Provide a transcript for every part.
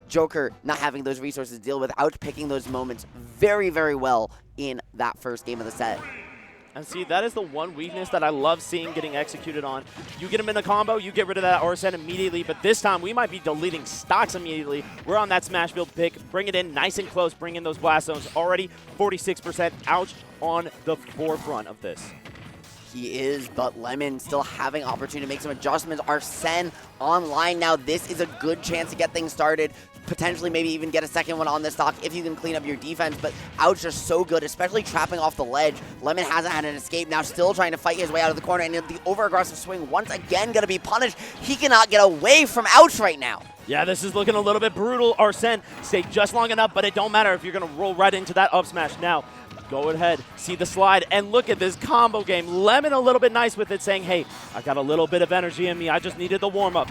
Joker not having those resources to deal with, Ouch picking those moments very, very well in that first game of the set. And see, that is the one weakness that I love seeing getting executed on. You get him in the combo, you get rid of that Arsene immediately, but this time we might be deleting stocks immediately. We're on that smash build pick, bring it in nice and close, bring in those blast zones. Already 46%, Ouch on the forefront of this. He is, but Lemmon still having opportunity to make some adjustments. Arsene online now. This is a good chance to get things started. Potentially maybe even get a second one on this stock if you can clean up your defense, but Ouch just so good, especially trapping off the ledge. Lemmon hasn't had an escape, now still trying to fight his way out of the corner, and the over-aggressive swing once again going to be punished. He cannot get away from Ouch right now. Yeah, this is looking a little bit brutal. Arsene stayed just long enough, but it don't matter if you're going to roll right into that up smash. Now, go ahead, see the slide, and look at this combo game. Lemmon a little bit nice with it, saying, hey, I got a little bit of energy in me. I just needed the warm-up.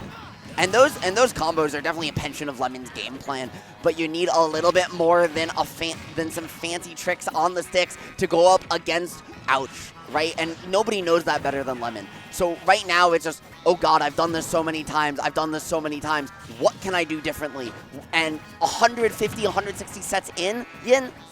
And those combos are definitely a pension of Lemmon's game plan, but you need a little bit more than some fancy tricks on the sticks to go up against Ouch, right? And nobody knows that better than Lemmon. So right now it's just, oh God, I've done this so many times. I've done this so many times. What can I do differently? And 150, 160 sets in,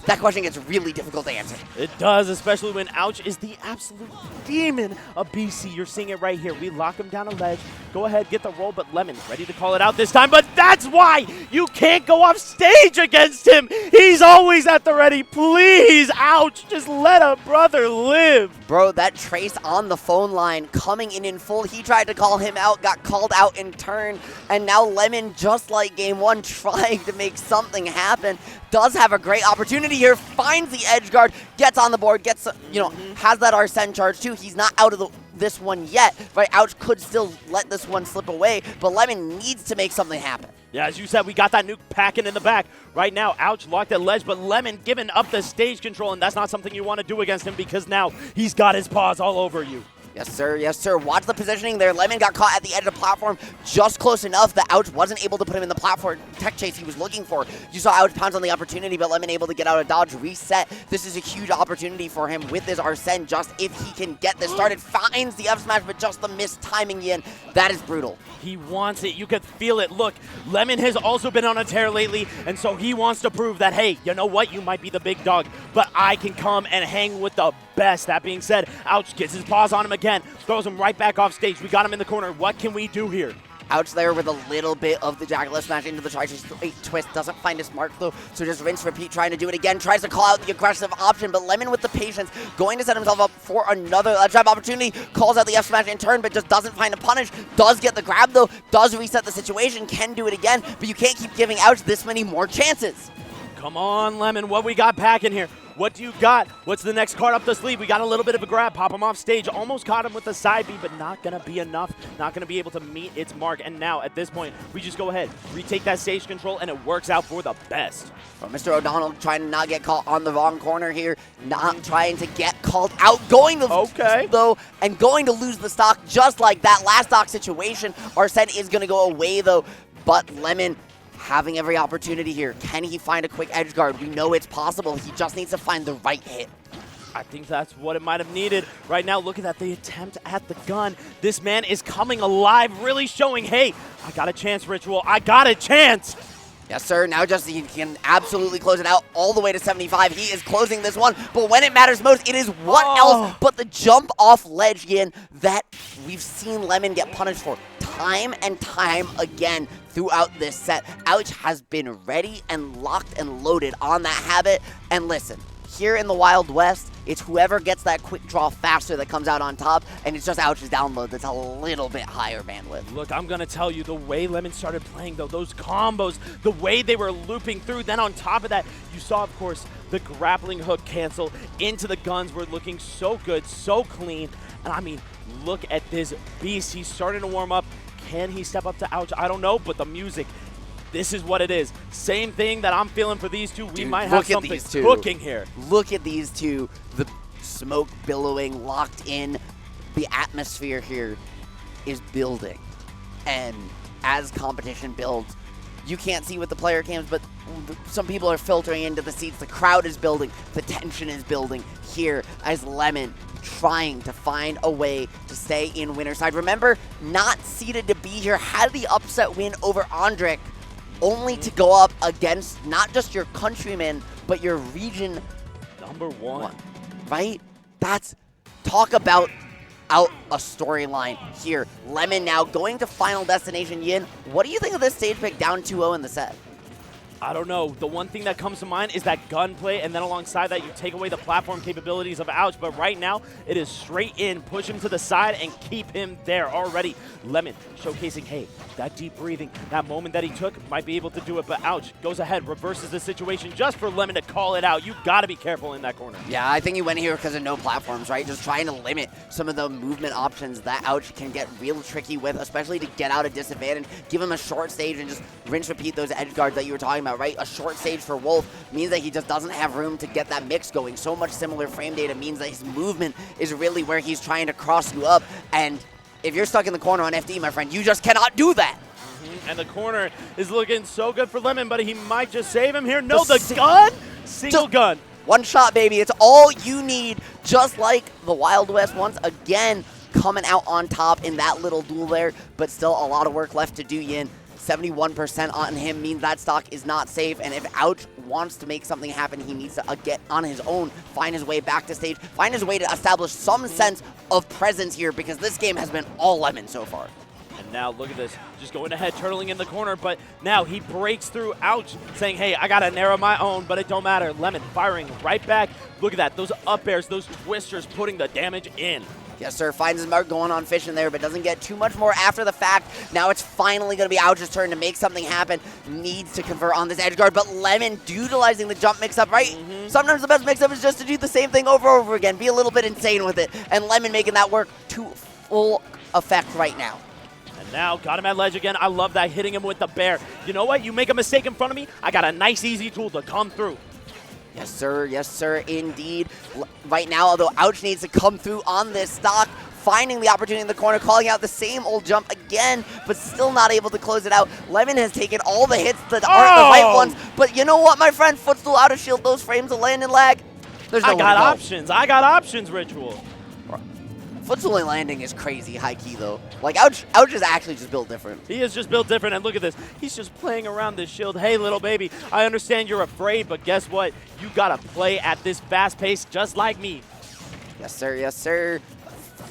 that question gets really difficult to answer. It does, especially when Ouch is the absolute demon of BC. You're seeing it right here. We lock him down a ledge. Go ahead, get the roll, but Lemmon ready to call it out this time. But that's why you can't go off stage against him. He's always at the ready. Please, Ouch, just let a brother live. Bro, that Trace on the phone line coming in full. He tried to call him out, got called out in turn, and now Lemmon, just like game one, trying to make something happen. Does have a great opportunity here, finds the edge guard, gets on the board, gets, has that Arsene charge too. He's not out of this one yet, right? Ouch could still let this one slip away, but Lemmon needs to make something happen. Yeah, as you said, we got that nuke packing in the back. Right now, Ouch locked at ledge, but Lemmon giving up the stage control, and that's not something you want to do against him because now he's got his paws all over you. Yes, sir. Yes, sir. Watch the positioning there. Lemmon got caught at the edge of the platform just close enough that Ouch wasn't able to put him in the platform tech chase he was looking for. You saw Ouch pounce on the opportunity, but Lemmon able to get out of dodge, reset. This is a huge opportunity for him with this Arsene, just if he can get this started. Finds the up smash, but just the missed timing, Yin. That is brutal. He wants it. You could feel it. Look, Lemmon has also been on a tear lately, and so he wants to prove that, hey, you know what? You might be the big dog, but I can come and hang with the best. That being said, Ouch gets his paws on him again, throws him right back off stage. We got him in the corner. What can we do here? Ouch there with a little bit of the Jackal smash into the tri-chase twist. Doesn't find his mark though, so just rinse, repeat, trying to do it again. Tries to call out the aggressive option, but Lemmon with the patience, going to set himself up for another trap opportunity. Calls out the F smash in turn, but just doesn't find a punish. Does get the grab though, does reset the situation, can do it again, but you can't keep giving Ouch this many more chances. Come on, Lemmon, what we got packing here? What do you got? What's the next card up the sleeve? We got a little bit of a grab, pop him off stage, almost caught him with the side B, but not gonna be enough, not gonna be able to meet its mark. And now at this point, we just go ahead, retake that stage control, and it works out for the best. But Mr. O'Donnell trying to not get caught on the wrong corner here, not trying to get called out, going to though, and going to lose the stock just like that last stock situation. Arsene is gonna go away though, but Lemmon having every opportunity here. Can he find a quick edge guard? We know it's possible. He just needs to find the right hit. I think that's what it might have needed. Right now, look at that, the attempt at the gun. This man is coming alive, really showing, hey, I got a chance, Ritual. I got a chance. Yes, sir. Now just he can absolutely close it out all the way to 75. He is closing this one, but when it matters most, it is what else but the jump off ledge, Yin, that we've seen Lemmon get punished for time and time again throughout this set. Ouch has been ready and locked and loaded on that habit. And listen, here in the Wild West, it's whoever gets that quick draw faster that comes out on top, and it's just Ouch's download that's a little bit higher bandwidth. Look, I'm going to tell you, the way Lemmon started playing, though, those combos, the way they were looping through, then on top of that, you saw, of course, the grappling hook cancel into the guns were looking so good, so clean. And I mean, look at this beast. He's starting to warm up. Can he step up to Ouch? I don't know, but the music, this is what it is. Same thing that I'm feeling for these two. We might have something cooking here. Look at these two. The smoke billowing, locked in. The atmosphere here is building. And as competition builds, you can't see with the player cams, but some people are filtering into the seats. The crowd is building. The tension is building here as Lemmon trying to find a way to stay in winner's side. Remember, not seeded to be here, had the upset win over Andrik, only to go up against not just your countrymen, but your region #1. Right? Talk about out a storyline here. Lemmon now going to Final Destination. Yin, what do you think of this stage pick down 2-0 in the set? I don't know. The one thing that comes to mind is that gunplay, and then alongside that, you take away the platform capabilities of Ouch. But right now, it is straight in, push him to the side, and keep him there already. Lemmon showcasing, hey, that deep breathing, that moment that he took, might be able to do it. But Ouch goes ahead, reverses the situation just for Lemmon to call it out. You got to be careful in that corner. Yeah, I think he went here because of no platforms, right? Just trying to limit some of the movement options that Ouch can get real tricky with, especially to get out of disadvantage. Give him a short stage and just rinse repeat those edge guards that you were talking about, right? A short stage for Wolf means that he just doesn't have room to get that mix going. So much similar frame data means that his movement is really where he's trying to cross you up. And if you're stuck in the corner on FD, my friend, you just cannot do that. And the corner is looking so good for Lemmon, but he might just save him here. No, the gun? Single gun. One shot, baby. It's all you need. Just like the Wild West once again coming out on top in that little duel there, but still a lot of work left to do, Yin. 71% on him means that stock is not safe, and if Ouch wants to make something happen, he needs to get on his own, find his way back to stage, find his way to establish some sense of presence here, because this game has been all Lemmon so far. And now look at this, just going ahead, turtling in the corner, but now he breaks through Ouch, saying, hey, I gotta narrow my own, but it don't matter. Lemmon firing right back. Look at that, those up airs, those twisters putting the damage in. Yes, sir. Finds his mark going on fishing there, but doesn't get too much more after the fact. Now it's finally going to be Ouch's turn to make something happen. Needs to convert on this edge guard, but Lemmon utilizing the jump mix-up, right? Sometimes the best mix-up is just to do the same thing over and over again. Be a little bit insane with it. And Lemmon making that work to full effect right now. And now got him at ledge again. I love that, hitting him with the bear. You know what? You make a mistake in front of me, I got a nice, easy tool to come through. Yes, sir. Yes, sir, indeed. Right now, although Ouch needs to come through on this stock, finding the opportunity in the corner, calling out the same old jump again, but still not able to close it out. Lemmon has taken all the hits that aren't the right ones, but you know what, my friend? Footstool out of shield, those frames of land and lag. There's no I got options. I got options, Ritual. Footstool and landing is crazy high key though. Like Ouch is actually just built different. He is just built different, and look at this. He's just playing around this shield. Hey, little baby, I understand you're afraid, but guess what? You gotta play at this fast pace just like me. Yes, sir. Yes, sir.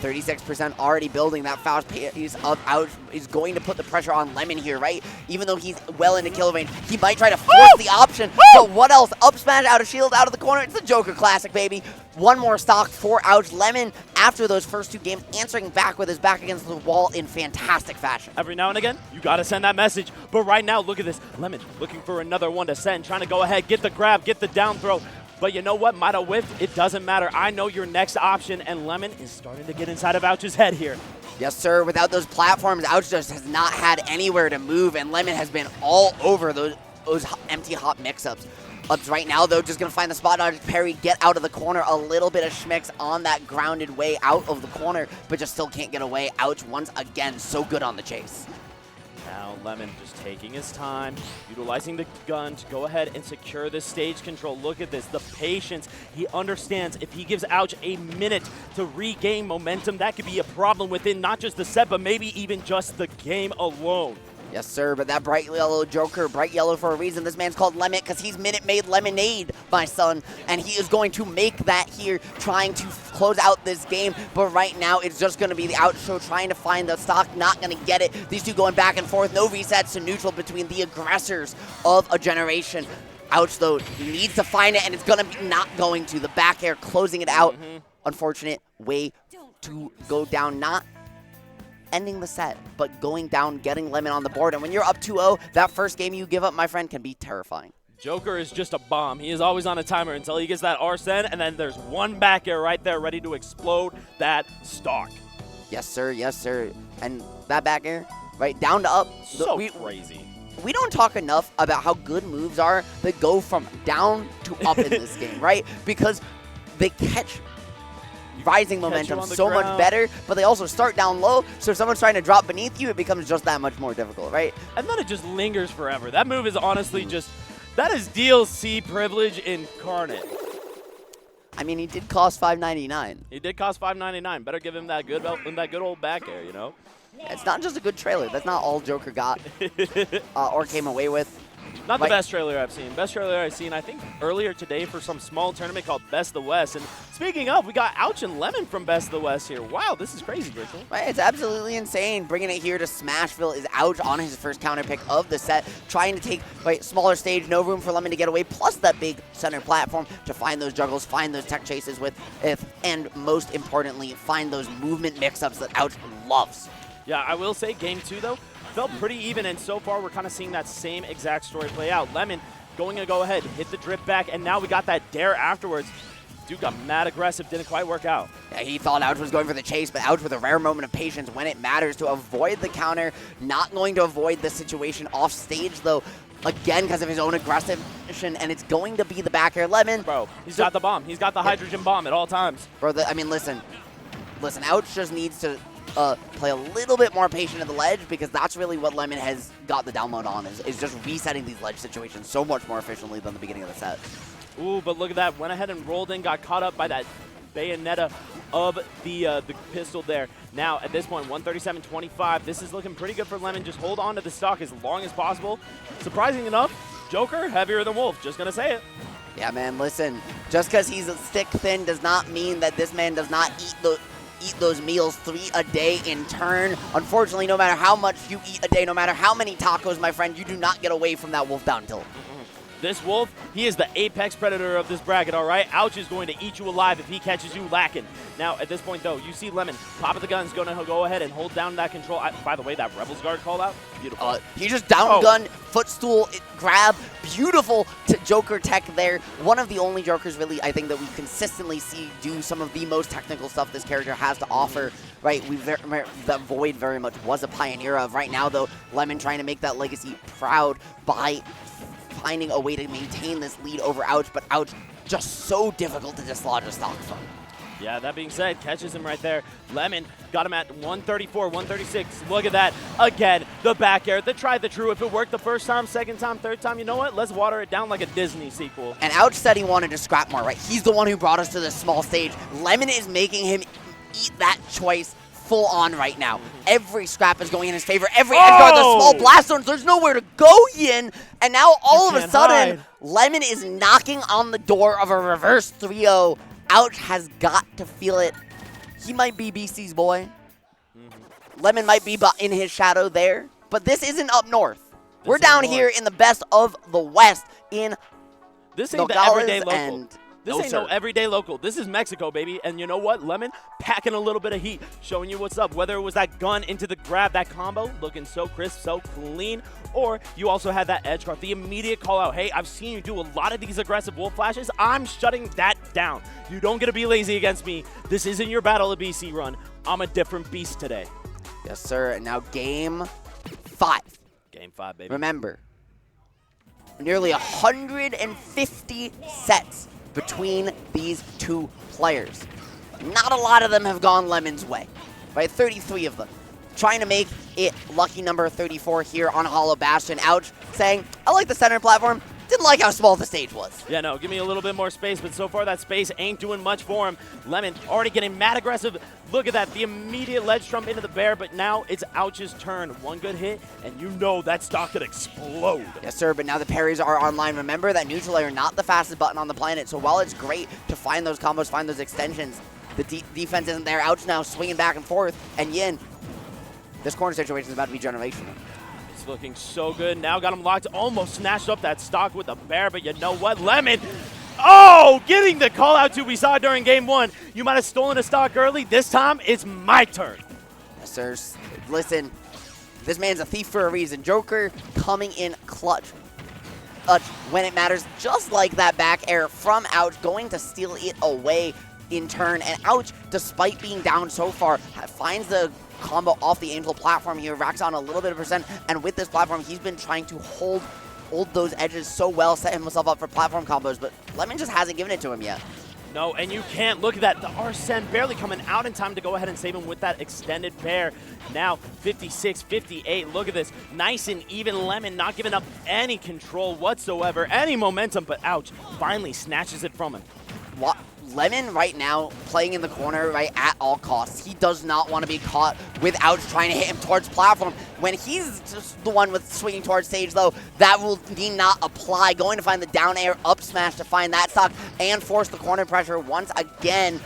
36% already building that fast pace of Ouch. He's going to put the pressure on Lemmon here, right? Even though he's well into kill range, he might try to force the option. But what else? Up smash, out of shield, out of the corner. It's the Joker classic, baby. One more stock for Ouch. Lemmon, after those first two games, answering back with his back against the wall in fantastic fashion. Every now and again, you gotta send that message. But right now, look at this. Lemmon looking for another one to send, trying to go ahead, get the grab, get the down throw. But you know what? Might have whiffed. It doesn't matter. I know your next option, and Lemmon is starting to get inside of Ouch's head here. Yes, sir. Without those platforms, Ouch just has not had anywhere to move, and Lemmon has been all over those empty hop mix-ups. Right now, though, just going to find the spot dodge, parry, get out of the corner. A little bit of schmicks on that grounded way out of the corner, but just still can't get away. Ouch, once again, so good on the chase. Now Lemmon just taking his time, utilizing the gun to go ahead and secure this stage control. Look at this, the patience. He understands if he gives Ouch a minute to regain momentum, that could be a problem within not just the set, but maybe even just the game alone. Yes, sir, but that bright yellow Joker, bright yellow for a reason. This man's called Lemmon because he's Minute Maid Lemonade, my son, and he is going to make that here, trying to close out this game. But right now, it's just going to be the Ouch show trying to find the stock, not going to get it. These two going back and forth, no resets to neutral between the aggressors of a generation. Ouch, though, needs to find it, and it's going to be not going to. The back air closing it out. Unfortunate way to go down, not ending the set, but going down, getting Lemmon on the board. And when you're up 2-0, that first game you give up, my friend, can be terrifying. Joker is just a bomb. He is always on a timer until he gets that Arsene, and then there's one back air right there ready to explode that stock. Yes, sir. Yes, sir. And that back air, right, down to up. So crazy. We don't talk enough about how good moves are that go from down to up in this game, right? Because they catch rising momentum so much better, but they also start down low, so if someone's trying to drop beneath you, it becomes just that much more difficult, right? And then it just lingers forever. That move is honestly just, that is DLC privilege incarnate. I mean, he did cost $5.99. He did cost $5.99. Better give him that good old back air, you know? It's not just a good trailer. That's not all Joker got or came away with. Not the best trailer I've seen. Best trailer I've seen, I think, earlier today for some small tournament called Best of the West. And speaking of, we got Ouch and Lemmon from Best of the West here. Wow, this is crazy, Rachel. Right, it's absolutely insane. Bringing it here to Smashville is Ouch on his first counter pick of the set, trying to take smaller stage, no room for Lemmon to get away, plus that big center platform to find those juggles, find those tech chases with, and most importantly, find those movement mix-ups that Ouch loves. Yeah, I will say game 2, though, felt pretty even, and so far we're kind of seeing that same exact story play out. Lemmon going to go ahead, hit the drip back, and now we got that dare afterwards. Dude got mad aggressive, didn't quite work out. Yeah, he thought Ouch was going for the chase, but Ouch with a rare moment of patience when it matters to avoid the counter, not going to avoid the situation off stage, though, again, because of his own aggressiveness, and it's going to be the back air. Lemmon. Bro, he's got the bomb. He's got the hydrogen bomb at all times. Bro, I mean, listen, Ouch just needs to play a little bit more patient at the ledge, because that's really what Lemmon has got the down mode on, is just resetting these ledge situations so much more efficiently than the beginning of the set. Ooh, but look at that. Went ahead and rolled in, got caught up by that bayonetta of the pistol there. Now, at this point, 137.25. This is looking pretty good for Lemmon. Just hold on to the stock as long as possible. Surprising enough, Joker, heavier than Wolf. Just going to say it. Yeah, man, listen. Just because he's stick thin does not mean that this man does not eat those meals 3 a day in turn. Unfortunately, no matter how much you eat a day, no matter how many tacos, my friend, you do not get away from that Wolf down tilt. This Wolf, he is the apex predator of this bracket, all right? Ouch is going to eat you alive if he catches you lacking. Now, at this point, though, you see Lemmon, pop of the gun's going to go ahead and hold down that control. By the way, that Rebels guard call out, beautiful. He just down gun, footstool, grab, beautiful to Joker tech there. One of the only Jokers, really, I think, that we consistently see do some of the most technical stuff this character has to offer, right? That Void very much was a pioneer of. Right now, though, Lemmon trying to make that legacy proud by finding a way to maintain this lead over Ouch, but Ouch just so difficult to dislodge a stock from. Yeah, that being said, catches him right there. Lemmon got him at 134, 136. Look at that. Again, the back air, the tried, the true. If it worked the first time, second time, third time, you know what? Let's water it down like a Disney sequel. And Ouch said he wanted to scrap more, right? He's the one who brought us to this small stage. Lemmon is making him eat that choice full on right now. Every scrap is going in his favor. Every edge guard, the small blast zones, there's nowhere to go, Yin. And now all of a sudden, Lemmon is knocking on the door of a reverse 3-0. Ouch has got to feel it. He might be BC's boy. Lemmon might be in his shadow there, but this isn't up north. We're down here in the best of the West in this ain't the everyday local. And this ain't no everyday local. This is Mexico, baby. And you know what? Lemmon packing a little bit of heat, showing you what's up. Whether it was that gun into the grab, that combo, looking so crisp, so clean, or you also had that edge guard, the immediate call out. Hey, I've seen you do a lot of these aggressive Wolf flashes. I'm shutting that down. You don't get to be lazy against me. This isn't your Battle of BC run. I'm a different beast today. Yes, sir. And now game 5. Game 5, baby. Remember, nearly 150 sets between these two players. Not a lot of them have gone Lemmon's way, right? 33 of them. Trying to make it lucky number 34 here on Hollow Bastion. Ouch, saying, I like the center platform. Didn't like how small the stage was. Yeah, no, give me a little bit more space, but so far that space ain't doing much for him. Lemmon already getting mad aggressive. Look at that, the immediate ledge trump into the bear, but now it's Ouch's turn. One good hit, and you know that stock could explode. Yes, sir, but now the parries are online. Remember that neutral air, not the fastest button on the planet, so while it's great to find those combos, find those extensions, the defense isn't there. Ouch now swinging back and forth, and Yin, this corner situation is about to be generational. It's looking so good. Now got him locked. Almost snatched up that stock with the bear, but you know what? Lemmon, getting the call out to we saw during game 1. You might have stolen a stock early. This time, it's my turn. Yes, sir. Listen, this man's a thief for a reason. Joker coming in clutch. When it matters, just like that back air from Ouch, going to steal it away in turn. And Ouch, despite being down so far, finds the combo off the Angel platform here, racks on a little bit of percent, and with this platform, he's been trying to hold those edges so well, set himself up for platform combos, but Lemmon just hasn't given it to him yet. No, and you can't. Look at that. The Arsene barely coming out in time to go ahead and save him with that extended bear. Now, 56, 58. Look at this. Nice and even. Lemmon not giving up any control whatsoever, any momentum, but Ouch finally snatches it from him. Lemmon right now playing in the corner, right, at all costs. He does not want to be caught without trying to hit him towards platform. When he's just the one with swinging towards stage, though, that will need not apply. Going to find the down air up smash to find that stock and force the corner pressure once again.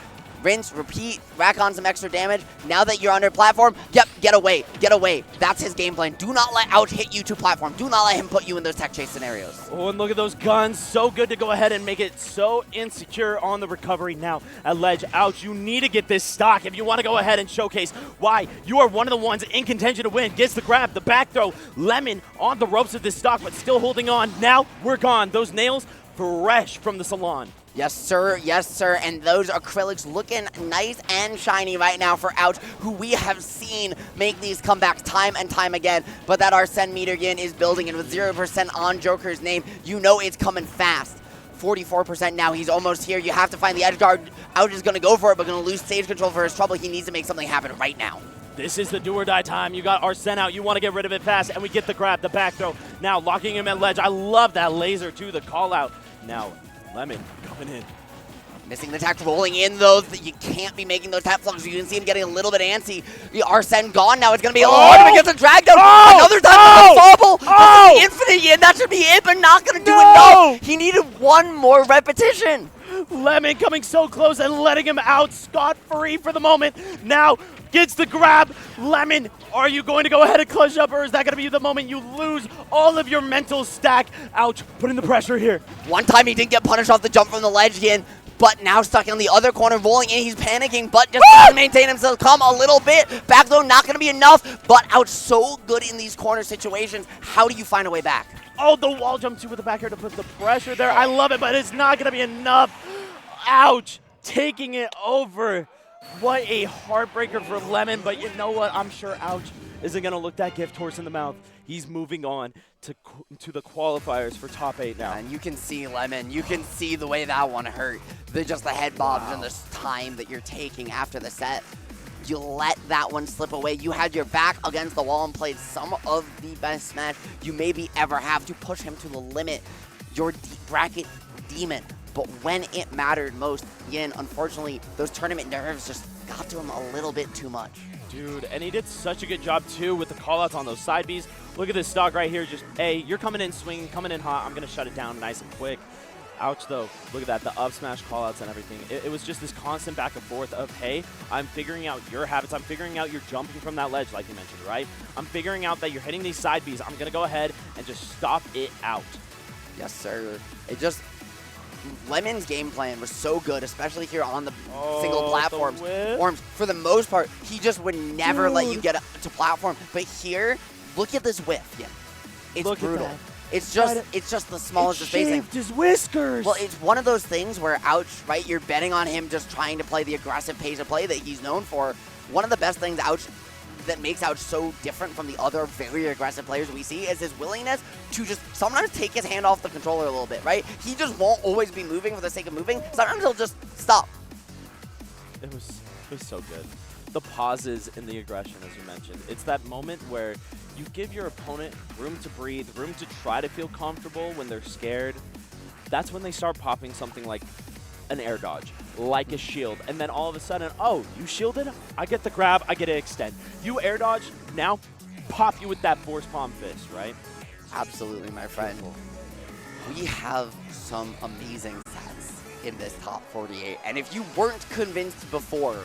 Rinse, repeat, rack on some extra damage. Now that you're under platform, yep, get away, get away. That's his game plan. Do not let Ouch hit you to platform. Do not let him put you in those tech chase scenarios. Oh, and look at those guns. So good to go ahead and make it so insecure on the recovery now at ledge. Ouch, you need to get this stock if you want to go ahead and showcase why you are one of the ones in contention to win. Gets the grab, the back throw. Lemmon on the ropes of this stock, but still holding on. Now we're gone. Those nails fresh from the salon. Yes, sir. Yes, sir. And those acrylics looking nice and shiny right now for Ouch, who we have seen make these comebacks time and time again. But that Arsene meter yin is building, and with 0% on Joker's name, you know it's coming fast. 44% now. He's almost here. You have to find the edge guard. Ouch is going to go for it, but going to lose stage control for his trouble. He needs to make something happen right now. This is the do or die time. You got Arsene out. You want to get rid of it fast, and we get the grab, the back throw. Now locking him at ledge. I love that laser too, the call out. Now Lemmon coming in. Missing the tech, rolling in though. You can't be making those tap flux. You can see him getting a little bit antsy. Arsene gone now. It's going to be a little hard if he gets a drag down. Another time with the fumble. This is infinite yin. That should be it, but not going to do enough. He needed one more repetition. Lemmon coming so close and letting him out scot-free for the moment. Now gets the grab. Lemmon, are you going to go ahead and clutch up, or is that going to be the moment you lose all of your mental stack? Ouch, putting the pressure here. One time he didn't get punished off the jump from the ledge yin, but now stuck in the other corner, rolling in. He's panicking, but just trying to maintain himself. Come a little bit. Back though, not going to be enough, but Ouch so good in these corner situations. How do you find a way back? Oh, the wall jump too with the back air to put the pressure there. I love it, but it's not going to be enough. Ouch, taking it over. What a heartbreaker for Lemmon, but you know what? I'm sure Ouch isn't going to look that gift horse in the mouth. He's moving on to the qualifiers for top 8 now. And you can see Lemmon, you can see the way that one hurt. Just the head bobs and the time that you're taking after the set. You let that one slip away. You had your back against the wall and played some of the best Smash you maybe ever have to push him to the limit. Your bracket demon. But when it mattered most, Yin, unfortunately, those tournament nerves just got to him a little bit too much. Dude, and he did such a good job, too, with the callouts on those side Bs. Look at this stock right here. Just, hey, you're coming in swinging, coming in hot. I'm going to shut it down nice and quick. Ouch, though. Look at that, the up smash callouts and everything. It was just this constant back and forth of, hey, I'm figuring out your habits. I'm figuring out you're jumping from that ledge, like you mentioned, right? I'm figuring out that you're hitting these side Bs. I'm going to go ahead and just stop it out. Yes, sir. It just... Lemmon's game plan was so good, especially here on the single platforms. For the most part, he just would never let you get to platform. But here, look at this whiff. Yeah, it's brutal. It's just the smallest of spacing. Shaved his whiskers. Well, it's one of those things where Ouch, right? You're betting on him just trying to play the aggressive pace of play that he's known for. One of the best things Ouch that makes Ouch so different from the other very aggressive players we see is his willingness to just sometimes take his hand off the controller a little bit, right? He just won't always be moving for the sake of moving. Sometimes he'll just stop. It was so good. The pauses in the aggression, as you mentioned. It's that moment where you give your opponent room to breathe, room to try to feel comfortable when they're scared. That's when they start popping something like an air dodge, like a shield, and then all of a sudden, oh, you shielded? I get the grab, I get to extend. You air dodge, now pop you with that force palm fist, right? Absolutely, my friend. We have some amazing sets in this top 48, and if you weren't convinced before